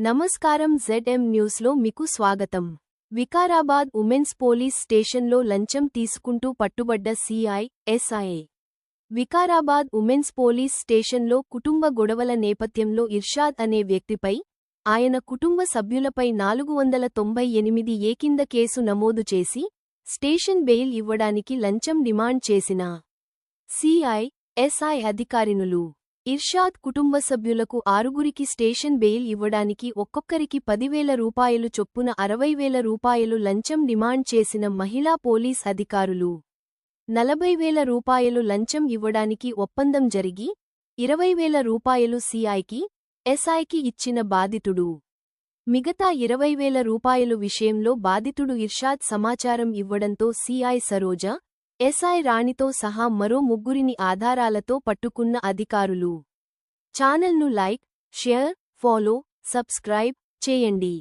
నమస్కారం ZM న్యూస్లో మీకు స్వాగతం. వికారాబాద్ ఉమెన్స్ పోలీస్ స్టేషన్లో లంచం తీసుకుంటూ పట్టుబడ్డ CI, SI. Vikarabad women's police స్టేషన్లో కుటుంబ గొడవల నేపథ్యంలో ఇర్షాద్ అనే వ్యక్తిపై, ఆయన కుటుంబ సభ్యులపై 498 కింద కేసు నమోదు చేసి, స్టేషన్ బెయిల్ ఇవ్వడానికి లంచం డిమాండ్ చేసిన సిఐ, ఎస్ఐ అధికారినులు. ఇర్షాద్ కుటుంబ సభ్యులకు 6గురికి స్టేషన్ బెయిల్ ఇవ్వడానికి ఒక్కొక్కరికి 10,000 రూపాయలు చొప్పున 60,000 రూపాయలు లంచం డిమాండ్ చేసిన మహిళా పోలీస్ అధికారులు. 40,000 రూపాయలు లంచం ఇవ్వడానికి ఒప్పందం జరిగి, 20,000 రూపాయలు సిఐకి, ఎస్ఐకి ఇచ్చిన బాధితుడు. మిగతా 20,000 రూపాయలు విషయంలో బాధితుడు ఇర్షాద్ సమాచారం ఇవ్వడంతో సిఐ సరోజ, ఎస్ఐ రాణితో సహా మరో 3గురిని ఆధారాలతో పట్టుకున్న అధికారులు. ఛానల్ను లైక్, షేర్, ఫాలో, సబ్స్క్రైబ్ చేయండి.